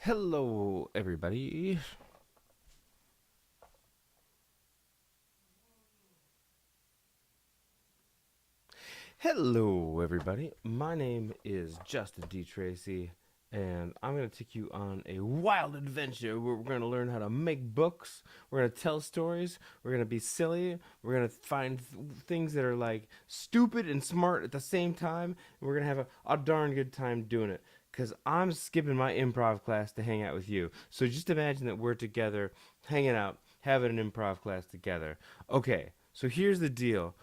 Hello, everybody. Hello, everybody. My name is Justin D. Tracy, and I'm going to take you on a wild adventure where we're going to learn how to make books. We're going to tell stories. We're going to be silly. We're going to find things that are like stupid and smart at the same time. And we're going to have a darn good time doing it. Because I'm skipping my improv class to hang out with you. So just imagine that we're together, hanging out, having an improv class together. Okay, so here's the deal.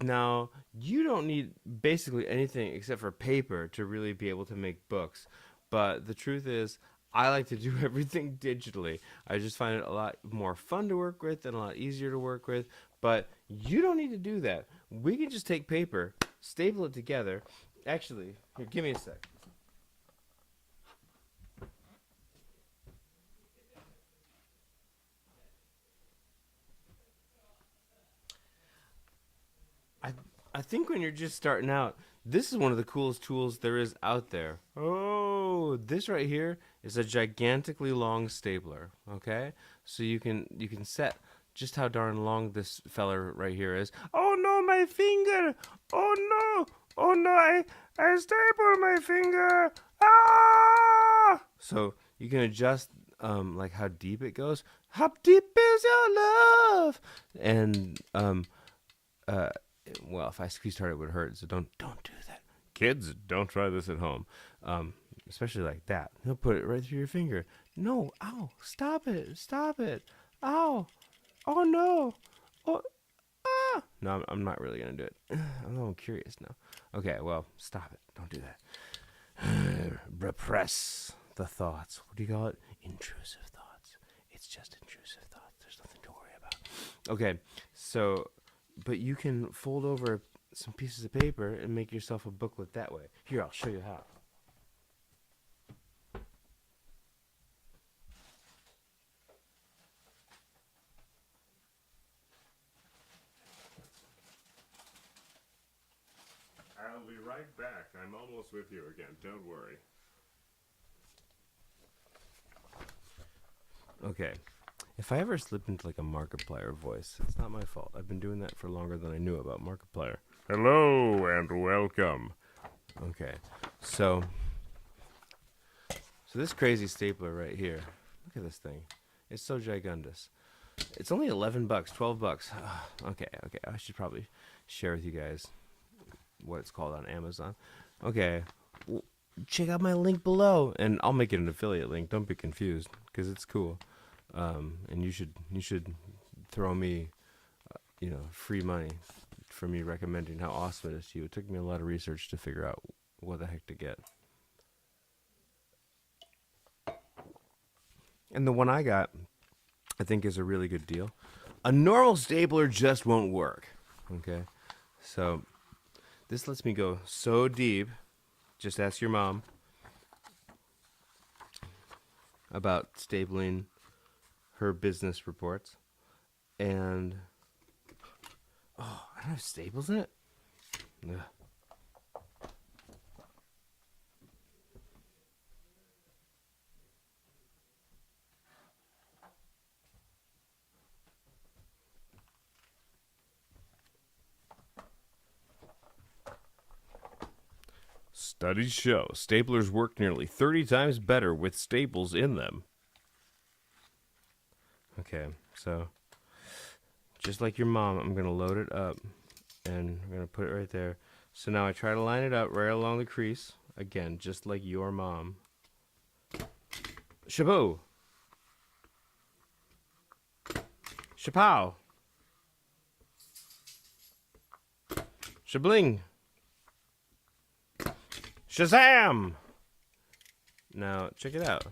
Now, you don't need basically anything except for paper to really be able to make books. But the truth is, I like to do everything digitally. I just find it a lot more fun to work with and a lot easier to work with. But you don't need to do that. We can just take paper, staple it together. Actually, here, give me a sec. I I think when you're just starting out, this is one of the coolest tools there is out there. Oh, this right here is a gigantically long stapler. Okay, so you can set just how darn long this feller right here is. Oh no, my finger! Oh no! Oh no! I stapled my finger! Ah! So you can adjust like how deep it goes. How deep is your love? And uh well, if I squeezed hard, it would hurt. So don't do that. Kids, don't try this at home, um, especially like that. He'll put it right through your finger. No, ow! Stop it! Stop it! Ow! Oh no! Oh ah! No, I'm not really gonna do it. I'm curious now. Okay, well, stop it! Don't do that. Repress the thoughts. What do you call it? Intrusive thoughts. It's just intrusive thoughts. There's nothing to worry about. Okay, so but you can fold over some pieces of paper and make yourself a booklet that way. Here, I'll show you how. I'll be right back. I'm almost with you again. Don't worry. Okay. If I ever slip into like a Markiplier voice, it's not my fault. I've been doing that for longer than I knew about Markiplier. Hello and welcome. Okay. So this crazy stapler right here. Look at this thing. It's so gigundous. It's only 11 bucks, 12 bucks. Okay. I should probably share with you guys what it's called on Amazon. Okay. Well, check out my link below and I'll make it an affiliate link. Don't be confused because it's cool. And you should throw me, free money for me recommending how awesome it is to you. It took me a lot of research to figure out what the heck to get. And the one I got, I think, is a really good deal. A normal stapler just won't work. Okay, so this lets me go so deep. Just ask your mom about stapling her business reports. And oh, I don't have staples in it. Ugh. Studies show staplers work nearly 30 times better with staples in them. Okay, so just like your mom, I'm gonna load it up, and I'm gonna put it right there. So now I try to line it up right along the crease again, just like your mom. Shaboo, shapow, shabling, shazam. Now check it out.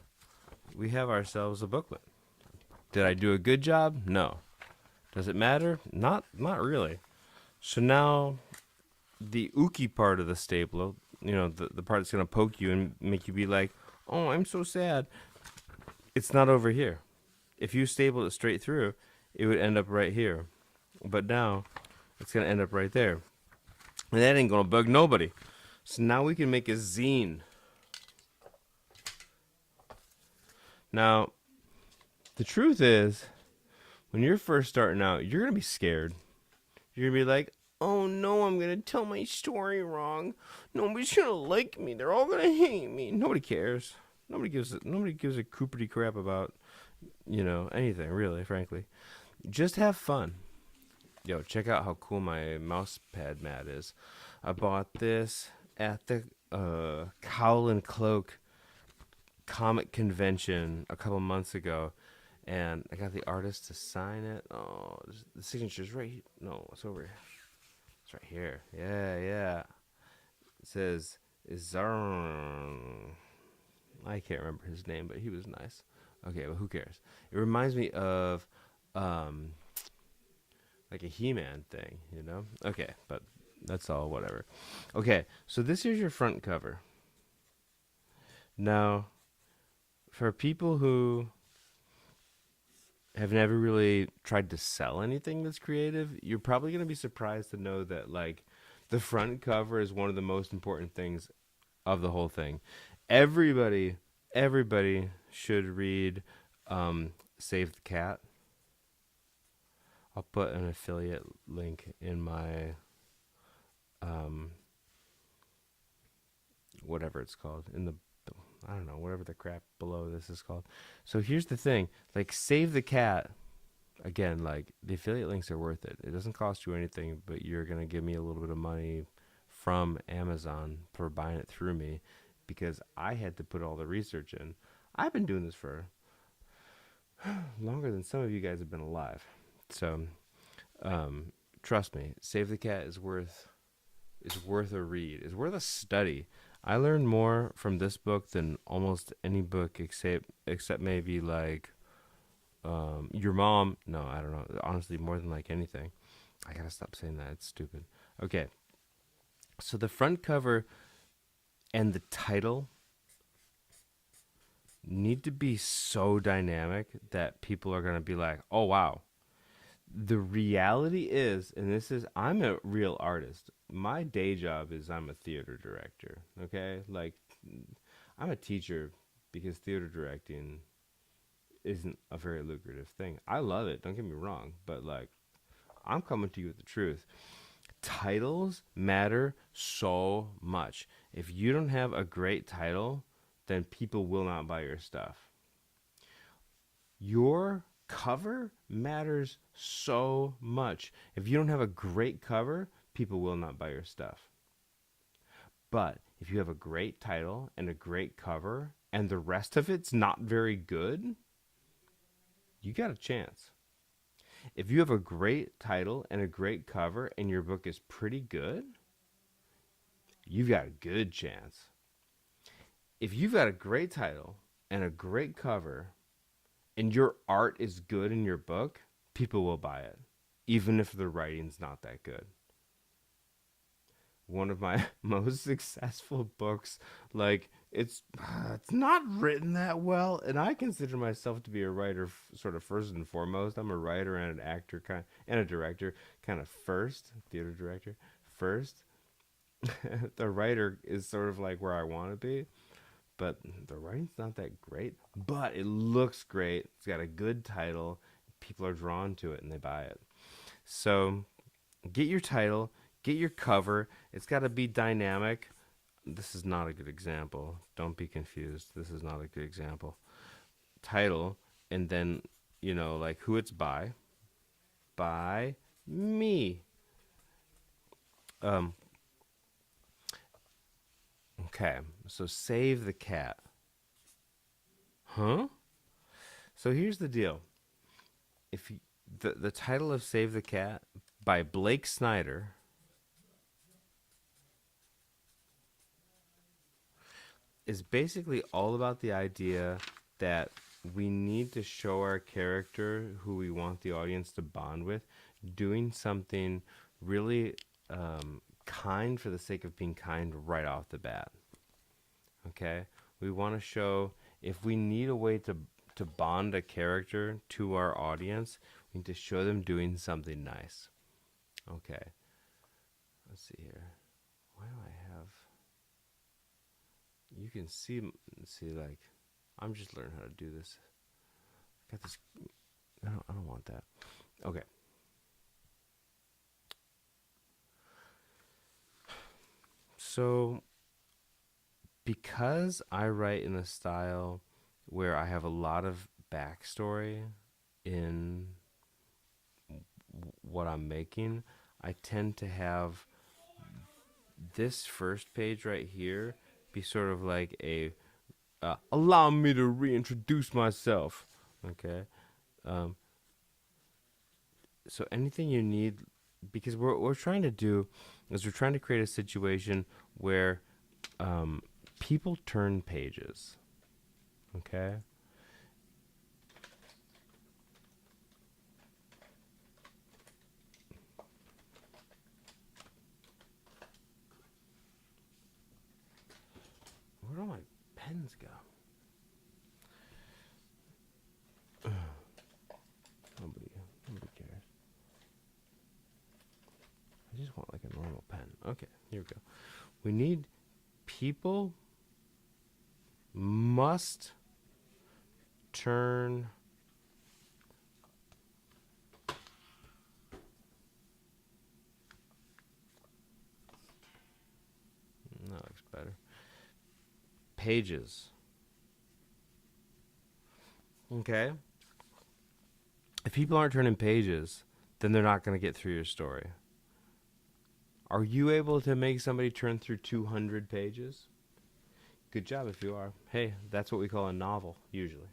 We have ourselves a booklet. Did I do a good job? No. Does it matter? Not really. So now the ooky part of the stapler, the part that's going to poke you and make you be like, oh, I'm so sad. It's not over here. If you stapled it straight through, it would end up right here. But now it's going to end up right there. And that ain't going to bug nobody. So now we can make a zine. Now, the truth is, when you're first starting out, you're going to be scared. You're going to be like, oh no, I'm going to tell my story wrong. Nobody's going to like me. They're all going to hate me. Nobody cares. Nobody gives a coopity crap about, anything, really, frankly. Just have fun. Yo, check out how cool my mouse pad mat is. I bought this at the Cowl and Cloak comic convention a couple months ago, and I got the artist to sign it. Oh, the signature's right. No, it's over. It's right here. Yeah, yeah. It says Izarn. I can't remember his name, but he was nice. Okay, but who cares? It reminds me of like a He-Man thing, you know? Okay, but that's all whatever. Okay, so this is your front cover. Now, for people who have never really tried to sell anything that's creative, you're probably going to be surprised to know that like the front cover is one of the most important things of the whole thing. Everybody should read Save the Cat. I'll put an affiliate link in my whatever it's called in the I don't know, whatever the crap below this is called. So here's the thing, like Save the Cat, again, like the affiliate links are worth it. It doesn't cost you anything, but you're going to give me a little bit of money from Amazon for buying it through me because I had to put all the research in. I've been doing this for longer than some of you guys have been alive. So, trust me, Save the Cat is worth a read. It's worth a study. I learned more from this book than almost any book except maybe like Your Mom. No, I don't know. Honestly, more than like anything. I gotta stop saying that. It's stupid. Okay. So the front cover and the title need to be so dynamic that people are gonna be like, "Oh wow." The reality is, and this is, I'm a real artist. My day job is I'm a theater director. Okay, like I'm a teacher because theater directing isn't a very lucrative thing. I love it. Don't get me wrong, but like I'm coming to you with the truth. Titles matter so much. If you don't have a great title, then people will not buy your stuff. Your cover matters so much. If you don't have a great cover, people will not buy your stuff. But if you have a great title and a great cover and the rest of it's not very good, you got a chance. If you have a great title and a great cover and your book is pretty good, you've got a good chance. If you've got a great title and a great cover and your art is good in your book, people will buy it, even if the writing's not that good. One of my most successful books, like it's not written that well, and I consider myself to be a writer, sort of first and foremost. I'm a writer and an actor, and a director, kind of first, theater director first. The writer is sort of like where I want to be, but the writing's not that great. But it looks great. It's got a good title. People are drawn to it and they buy it. So get your title, get your cover. It's got to be dynamic. This is not a good example. Don't be confused. This is not a good example. Title, and then, like who it's by. By me. Um, okay, so Save the Cat. Huh? So here's the deal. If you, the title of Save the Cat by Blake Snyder is basically all about the idea that we need to show our character who we want the audience to bond with doing something really kind for the sake of being kind right off the bat. Okay? We want to show, if we need a way to bond a character to our audience, we need to show them doing something nice. Okay. Let's see here. Why do I have... You can see like I'm just learning how to do this. Got this. I don't want that. Okay. So because I write in a style where I have a lot of backstory in what I'm making, I tend to have this first page right here be sort of like a allow me to reintroduce myself. Okay. Um, so anything you need, because what we're trying to do is we're trying to create a situation where um, people turn pages. Okay. Where do all my pens go? Nobody, nobody cares. I just want like a normal pen. Okay, here we go. We need people must turn. That looks better. Pages. Okay. If people aren't turning pages, then they're not going to get through your story. Are you able to make somebody turn through 200 pages? Good job if you are. Hey, that's what we call a novel, usually.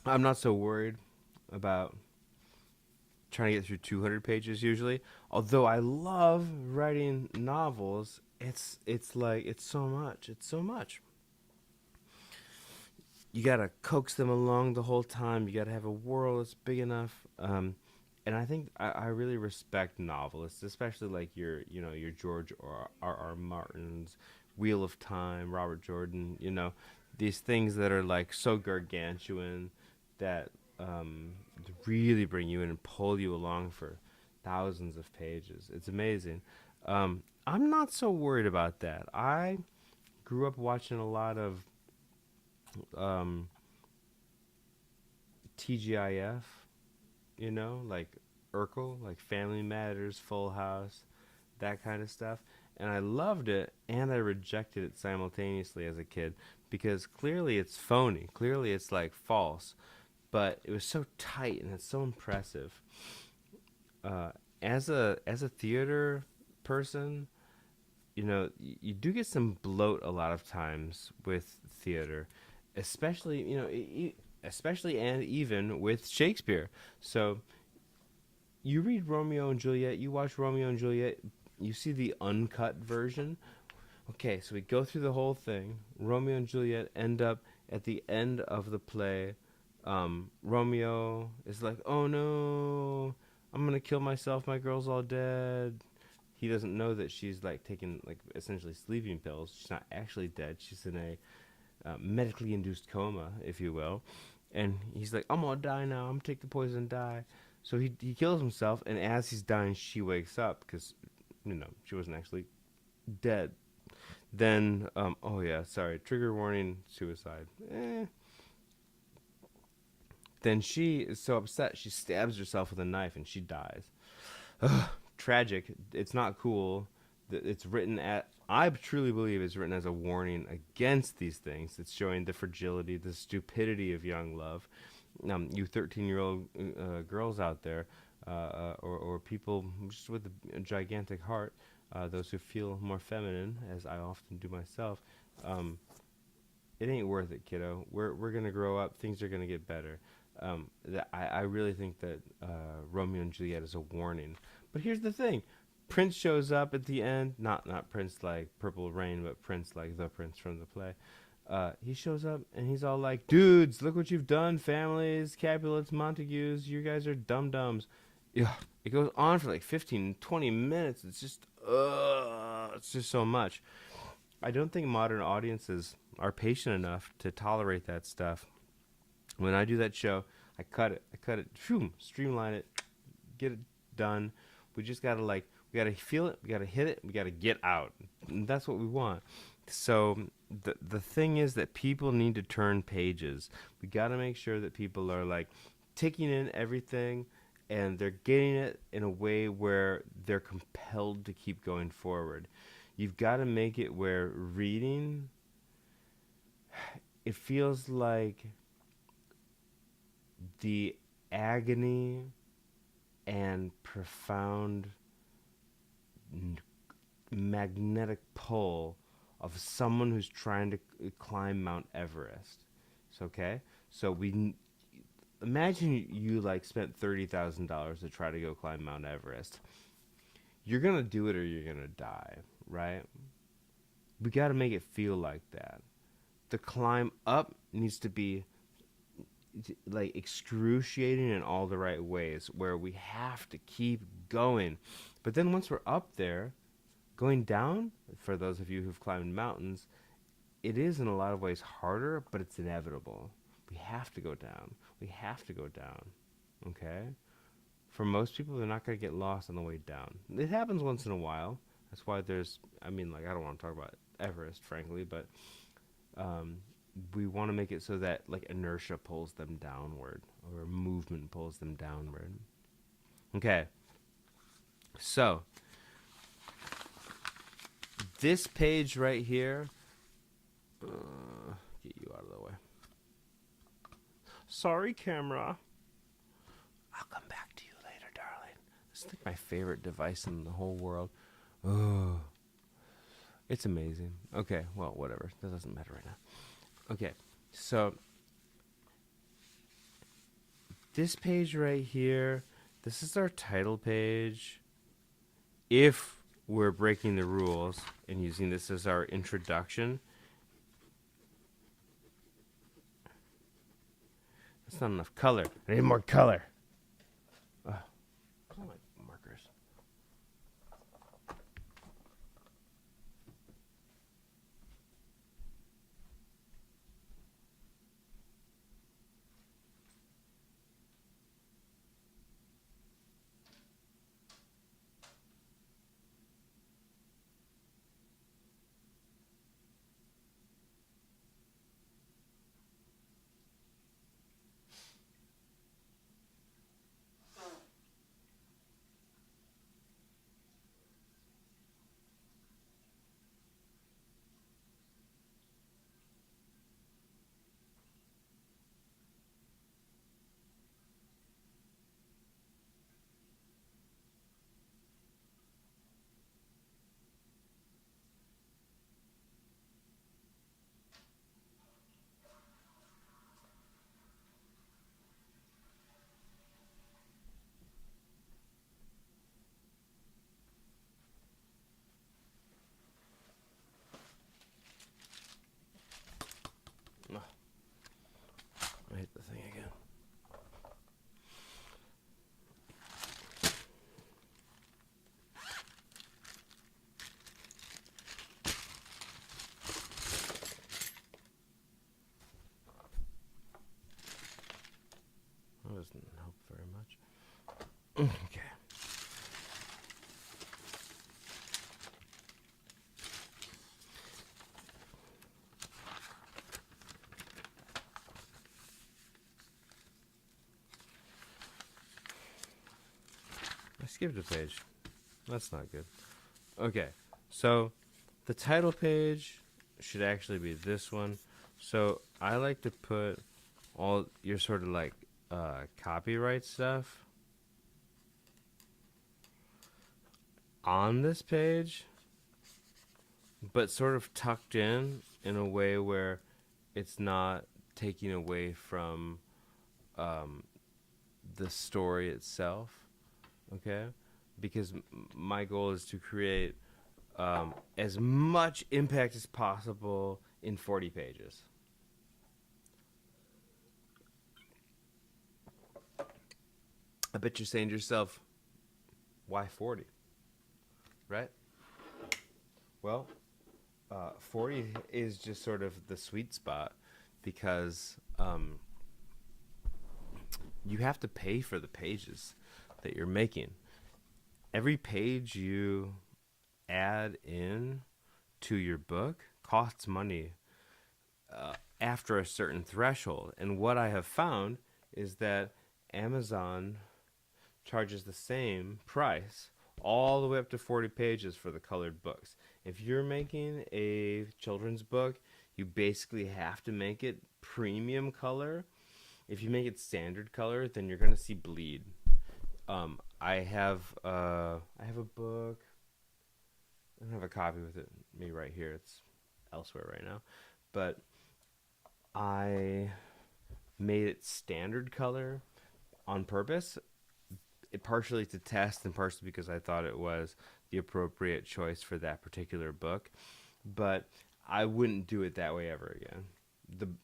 I'm not so worried about trying to get through 200 pages usually. Although I love writing novels, it's like it's so much. It's so much. You gotta coax them along the whole time. You gotta have a world that's big enough. And I think I really respect novelists, especially like your George or R. Martin's, Wheel of Time, Robert Jordan. These things that are like so gargantuan that um, really bring you in and pull you along for thousands of pages. It's amazing. I'm not so worried about that. I grew up watching a lot of um, TGIF, like Urkel, like Family Matters, Full House, that kind of stuff. And I loved it and I rejected it simultaneously as a kid because clearly it's phony. Clearly it's like false. But it was so tight and it's so impressive. Uh, as a theater person, you do get some bloat a lot of times with theater, especially especially and even with Shakespeare. So you read Romeo and Juliet, you watch Romeo and Juliet, you see the uncut version. Okay, so we go through the whole thing. Romeo and Juliet end up at the end of the play. Romeo is like, "Oh no, I'm gonna kill myself. My girl's all dead." He doesn't know that she's like taking like essentially sleeping pills. She's not actually dead. She's in a medically induced coma, if you will. And he's like, "I'm gonna die now. I'm gonna take the poison and die." So he kills himself, and as he's dying, she wakes up because she wasn't actually dead. Then, oh yeah, sorry, trigger warning, suicide. Then she is so upset, she stabs herself with a knife and she dies. Ugh, tragic. It's not cool. It's written at. I truly believe it's written as a warning against these things. It's showing the fragility, the stupidity of young love. You 13-year-old girls out there, or people just with a gigantic heart, those who feel more feminine, as I often do myself. Um, it ain't worth it, kiddo. We're gonna grow up. Things are gonna get better. I really think that Romeo and Juliet is a warning. But here's the thing: Prince shows up at the end. Not Prince like Purple Rain, but Prince like the Prince from the play. He shows up and he's all like, "Dudes, look what you've done, families, Capulets, Montagues. You guys are dum dums." Yeah, it goes on for like 15, 20 minutes. It's just so much. I don't think modern audiences are patient enough to tolerate that stuff. When I do that show, I cut it, streamline it, get it done. We just gotta like We got to feel it. We got to hit it. We got to get out. And that's what we want. So the thing is that people need to turn pages. We got to make sure that people are like taking in everything and they're getting it in a way where they're compelled to keep going forward. You've got to make it where reading, it feels like the agony and profound magnetic pull of someone who's trying to climb Mount Everest. So, okay, so imagine you like spent $30,000 to try to go climb Mount Everest. You're gonna do it or you're gonna die, right? We got to make it feel like that. The climb up needs to be like excruciating in all the right ways, where we have to keep going. But then once we're up there, going down, for those of you who've climbed mountains, it is in a lot of ways harder, but it's inevitable. We have to go down. We have to go down. Okay? For most people, they're not going to get lost on the way down. It happens once in a while. That's why there's, I mean, like, I don't want to talk about Everest, frankly, but we want to make it so that, like, inertia pulls them downward or movement pulls them downward. Okay. So, this page right here, get you out of the way. Sorry, camera. I'll come back to you later, darling. This is like my favorite device in the whole world. Oh, it's amazing. Okay, well, whatever. That doesn't matter right now. Okay, so this page right here, this is our title page. If we're breaking the rules and using this as our introduction, that's not enough color. I need more color. Oh, my markers. I hit the thing again. That doesn't help very much. Okay. I skipped a page. That's not good. Okay, so the title page should actually be this one. So I like to put all your sort of like copyright stuff on this page, but sort of tucked in a way where it's not taking away from the story itself. Okay, because my goal is to create as much impact as possible in 40 pages. I bet you're saying to yourself, why 40? Right? Well, 40 is just sort of the sweet spot because you have to pay for the pages that you're making. every page you add in to your book costs money after a certain threshold. And what I have found is that Amazon charges the same price all the way up to 40 pages for the colored books. If you're making a children's book, you basically have to make it premium color. If you make it standard color, then you're gonna see bleed. I have a book. I don't have a copy with it me right here. It's elsewhere right now, but I made it standard color on purpose, it partially to test and partially because I thought it was the appropriate choice for that particular book. But I wouldn't do it that way ever again.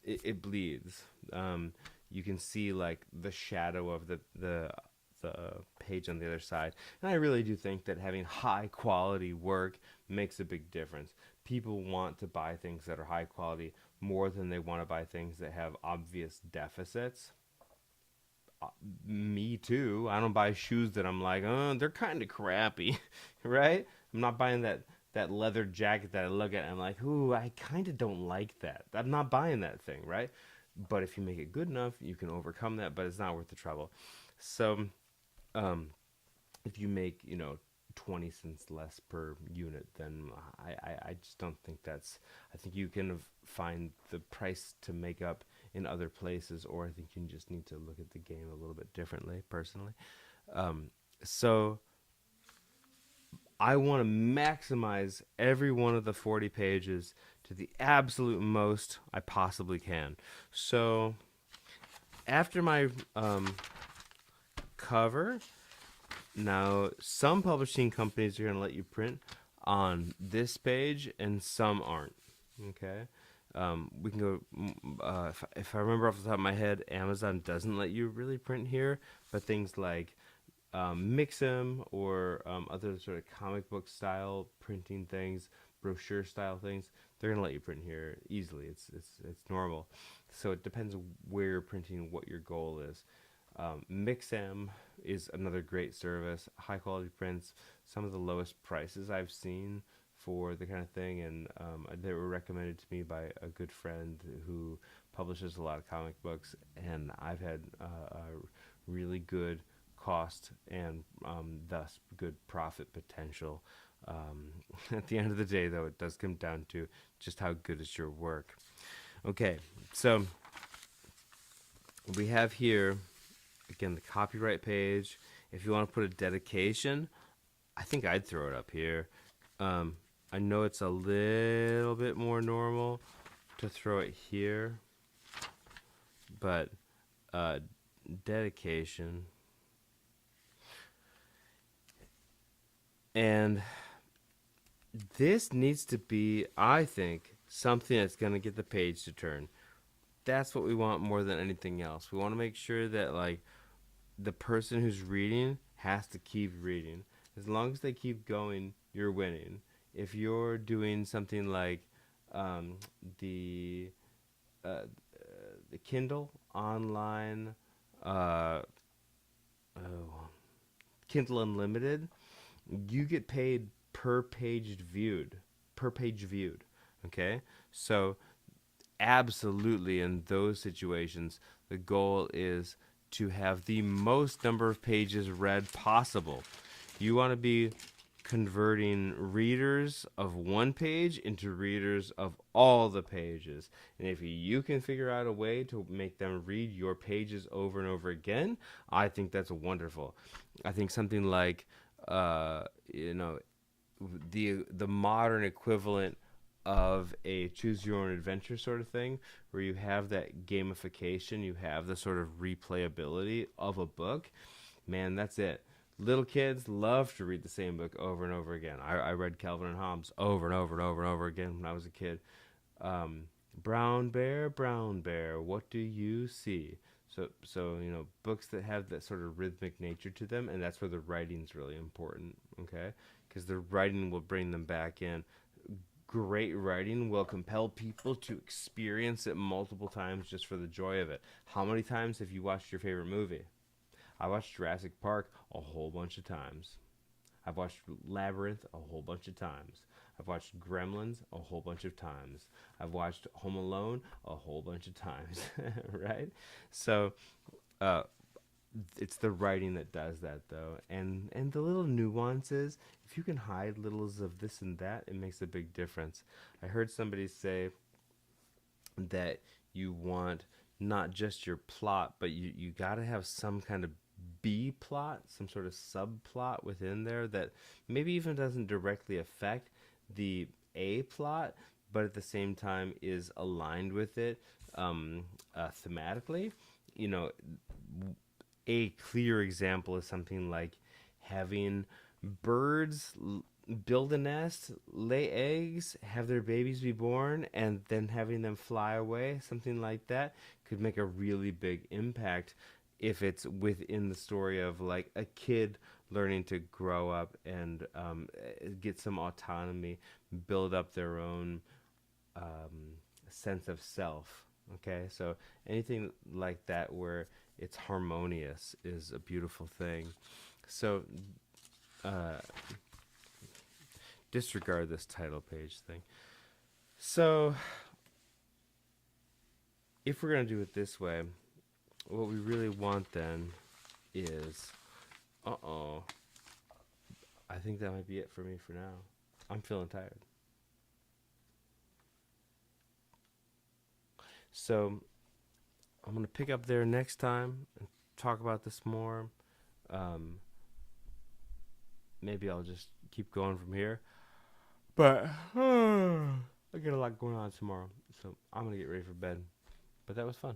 It bleeds. You can see like the shadow of the page on the other side, and I really do think that having high quality work makes a big difference. People want to buy things that are high quality more than they want to buy things that have obvious deficits. Me too. I don't buy shoes that I'm like, oh, they're kind of crappy, right? I'm not buying that leather jacket that I look at and I'm like, ooh, I kind of don't like that. I'm not buying that thing, right? But if you make it good enough, you can overcome that, but it's not worth the trouble. So, um, if you make, 20 cents less per unit, then I just don't think that's, I think you can find the price to make up in other places, or I think you just need to look at the game a little bit differently, personally. So I want to maximize every one of the 40 pages to the absolute most I possibly can. So after my cover, now some publishing companies are going to let you print on this page and some aren't. Okay. We can go. If I remember off the top of my head, Amazon doesn't let you really print here, but things like Mixam or other sort of comic book style printing things, brochure style things, they're gonna let you print here easily. It's normal. So it depends on where you're printing, what your goal is. Mixam is another great service, high quality prints, some of the lowest prices I've seen for the kind of thing, and they were recommended to me by a good friend who publishes a lot of comic books, and I've had a really good cost and thus good profit potential. At the end of the day, though, it does come down to just how good is your work. Okay, so we have here again the copyright page. If you want to put a dedication, I think I'd throw it up here. I know it's a little bit more normal to throw it here, but dedication. And this needs to be, I think, something that's going to get the page to turn. That's what we want more than anything else. We want to make sure that like the person who's reading has to keep reading. As long as they keep going, you're winning. If you're doing something like um, the the Kindle online, uh, oh, Kindle Unlimited, you get paid per page viewed, Okay, so absolutely in those situations, the goal is to have the most number of pages read possible. You want to be converting readers of one page into readers of all the pages. And if you can figure out a way to make them read your pages over and over again, I think that's wonderful. I think something like, you know, the modern equivalent of a choose your own adventure sort of thing, where you have that gamification, you have the sort of replayability of a book. Man, that's it. Little kids love to read the same book over and over again. I read Calvin and Hobbes over and over and over and over again when I was a kid. Brown bear, what do you see? So books that have that sort of rhythmic nature to them, and that's where the writing's really important. Okay, because the writing will bring them back in. Great writing will compel people to experience it multiple times just for the joy of it. How many times have you watched your favorite movie? I watched Jurassic Park a whole bunch of times. I've watched Labyrinth a whole bunch of times. I've watched Gremlins a whole bunch of times. I've watched Home Alone a whole bunch of times, right? So, uh, it's the writing that does that, though, and the little nuances. If you can hide littles of this and that, it makes a big difference. I heard somebody say that you want not just your plot, but you got to have some kind of B plot, some sort of subplot within there that maybe even doesn't directly affect the A plot, but at the same time is aligned with it thematically. You know, a clear example is something like having birds build a nest, lay eggs, have their babies be born, and then having them fly away. Something like that could make a really big impact if it's within the story of like a kid learning to grow up and get some autonomy, build up their own sense of self. Okay, so anything like that where it's harmonious is a beautiful thing. So uh, disregard this title page thing. So if we're gonna do it this way, what we really want then is, I think that might be it for me for now. I'm feeling tired. So I'm gonna pick up there next time and talk about this more. Um, Maybe I'll just keep going from here. But I got a lot going on tomorrow, so I'm gonna get ready for bed. But that was fun.